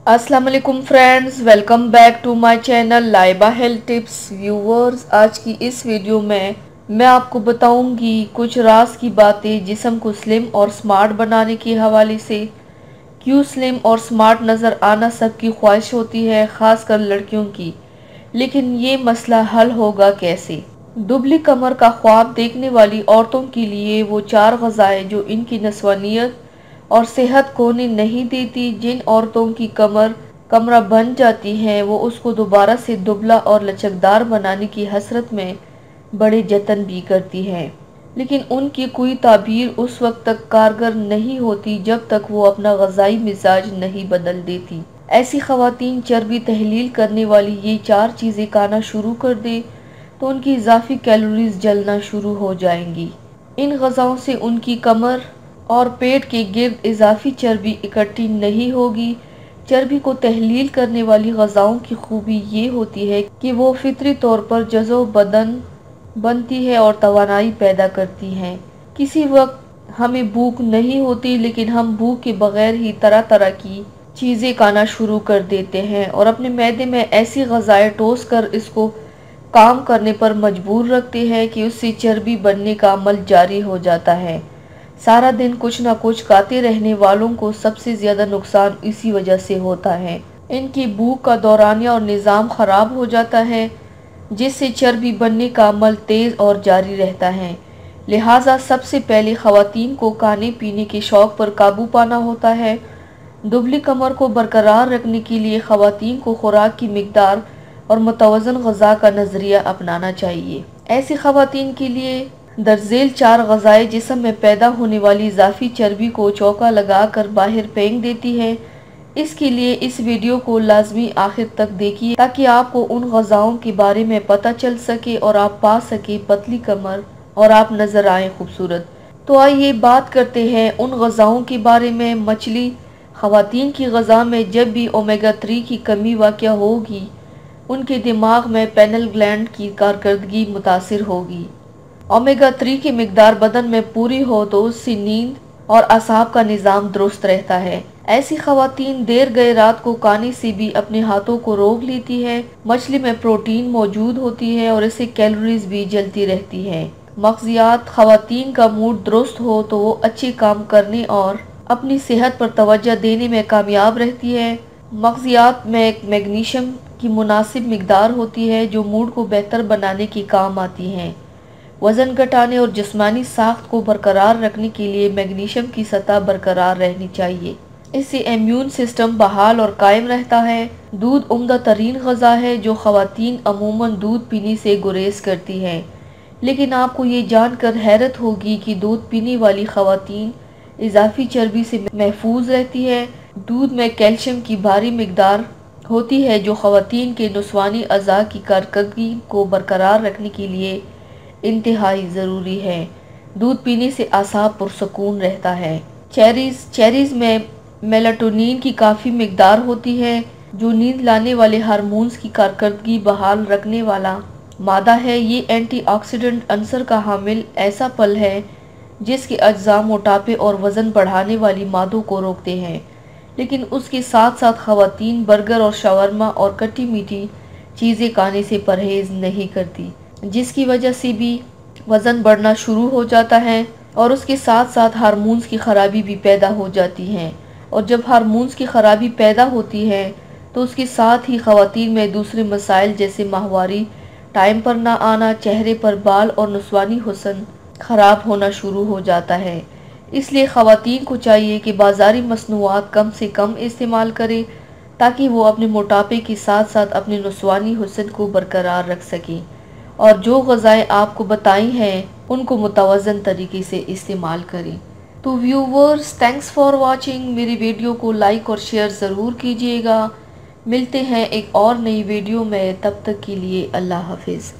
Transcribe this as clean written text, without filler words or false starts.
अस्सलाम वालेकुम friends, welcome back to my channel Laiba health tips. Viewers, आज की इस वीडियो में मैं आपको बताऊंगी कुछ राज की बातें जिस्म को स्लिम और स्मार्ट बनाने के हवाले से। क्यों स्लिम और स्मार्ट नज़र आना सबकी ख्वाहिश होती है, ख़ासकर लड़कियों की, लेकिन ये मसला हल होगा कैसे। दुबली कमर का ख्वाब देखने वाली औरतों के लिए वो 4 ग़िज़ाएं जो इनकी नस्वानियत और सेहत को नहीं देती। जिन औरतों की कमरा बन जाती हैं, वो उसको दोबारा से दुबला और लचकदार बनाने की हसरत में बड़े जतन भी करती हैं, लेकिन उनकी कोई ताबीर उस वक्त तक कारगर नहीं होती जब तक वो अपना ग़िज़ाई मिजाज नहीं बदल देती। ऐसी ख़वातीन चर्बी तहलील करने वाली ये 4 चीज़ें खाना शुरू कर दे तो उनकी इजाफी कैलोरीज जलना शुरू हो जाएंगी। इन ग़िज़ाओं से उनकी कमर और पेट के गिर्द इजाफी चर्बी इकट्ठी नहीं होगी। चर्बी को तहलील करने वाली ग़िज़ाओं की खूबी ये होती है कि वो फितरी तौर पर जज़ो बदन बनती है और तवानाई पैदा करती हैं। किसी वक्त हमें भूख नहीं होती, लेकिन हम भूख के बगैर ही तरह तरह की चीज़ें खाना शुरू कर देते हैं और अपने मैदे में ऐसी ग़िज़ाएं टोस कर इसको काम करने पर मजबूर रखते हैं कि उससे चर्बी बनने का अमल जारी हो जाता है। सारा दिन कुछ ना कुछ खाते रहने वालों को सबसे ज्यादा नुकसान इसी वजह से होता है। इनकी भूख का दौरानिया और निज़ाम खराब हो जाता है, जिससे चर्बी बनने का अमल तेज और जारी रहता है। लिहाजा सबसे पहले ख़वातीन को खाने पीने के शौक पर काबू पाना होता है। दुबली कमर को बरकरार रखने के लिए ख़वातीन को खुराक की मिकदार और मुतवज़न ग़िज़ा का नज़रिया अपनाना चाहिए। ऐसी ख़वातीन के लिए दरज़ेल 4 ग़िज़ाएं जिस्म में पैदा होने वाली इजाफी चर्बी को चौका लगाकर बाहर फेंक देती है। इसके लिए इस वीडियो को लाजमी आखिर तक देखिए ताकि आपको उन ग़िज़ाओं के बारे में पता चल सके और आप पा सके पतली कमर और आप नज़र आए खूबसूरत। तो आइए बात करते हैं उन ग़िज़ाओं के बारे में। मछली। ख़वातीन की ग़िज़ा में जब भी ओमेगा 3 की कमी वाक़या होगी, उनके दिमाग में पैनल ग्लैंड की कारकर्दगी मुतासिर होगी। ओमेगा 3 की मिकदार बदन में पूरी हो तो उससे नींद और असाब का निज़ाम दुरुस्त रहता है। ऐसी ख़वातीन देर गए रात को खाने से भी अपने हाथों को रोक लेती है। मछली में प्रोटीन मौजूद होती है और इससे कैलोरीज भी जलती रहती है। मग़ज़ियात। ख़वातीन का मूड दुरुस्त हो तो वो अच्छे काम करने और अपनी सेहत पर तवज्जो देने में कामयाब रहती है। मग़ज़ियात में मैग्नीशियम की मुनासिब मिकदार होती है जो मूड को बेहतर बनाने के काम आती हैं। वज़न घटाने और जिस्मानी साख्त को बरकरार रखने के लिए मैग्नीशियम की सतह बरकरार रहनी चाहिए। इससे इम्यून सिस्टम बहाल और कायम रहता है। दूध उम्दा तरीन ग़िज़ा है जो ख़वातीन अमूमन दूध पीने से गुरेज करती हैं, लेकिन आपको ये जानकर हैरत होगी कि दूध पीने वाली ख़वातीन इजाफी चर्बी से महफूज रहती है। दूध में कैल्शियम की भारी मिकदार होती है जो ख़वातीन के नस्वानी अज़ा की कारकर्दगी को बरकरार रखने के लिए इंतहाई ज़रूरी है। दूध पीने से आसाब पुरसकून रहता है। चेरीज़ में मेलाटोनिन की काफ़ी मिकदार होती है जो नींद लाने वाले हार्मोन्स की कारकर्दगी बहाल रखने वाला मादा है। ये एंटीऑक्सीडेंट अंसर का हामिल ऐसा फल है जिसके अज्जा मोटापे और वज़न बढ़ाने वाली मादों को रोकते हैं, लेकिन उसके साथ साथ ख़वातीन बर्गर और शवरमा और खट्टी मीठी चीज़ें खाने से परहेज़ नहीं करती, जिसकी वजह से भी वज़न बढ़ना शुरू हो जाता है और उसके साथ साथ हार्मोन्स की ख़राबी भी पैदा हो जाती है। और जब हार्मोन्स की ख़राबी पैदा होती है तो उसके साथ ही ख़वातीन में दूसरे मसाइल जैसे माहवारी टाइम पर ना आना, चेहरे पर बाल और नस्वानी हुस्न ख़राब होना शुरू हो जाता है। इसलिए ख़वातीन को चाहिए कि बाज़ारी मसनूआत कम से कम इस्तेमाल करें ताकि वो अपने मोटापे के साथ साथ अपने नस्वानी हुस्न को बरकरार रख सकें और जो ग़िज़ाएं आपको बताई हैं उनको मुतवज़्ज़न तरीके से इस्तेमाल करें। तो व्यूवर्स, थैंक्स फॉर वॉचिंग। मेरी वीडियो को लाइक और शेयर ज़रूर कीजिएगा। मिलते हैं एक और नई वीडियो में, तब तक के लिए अल्लाह हाफिज़।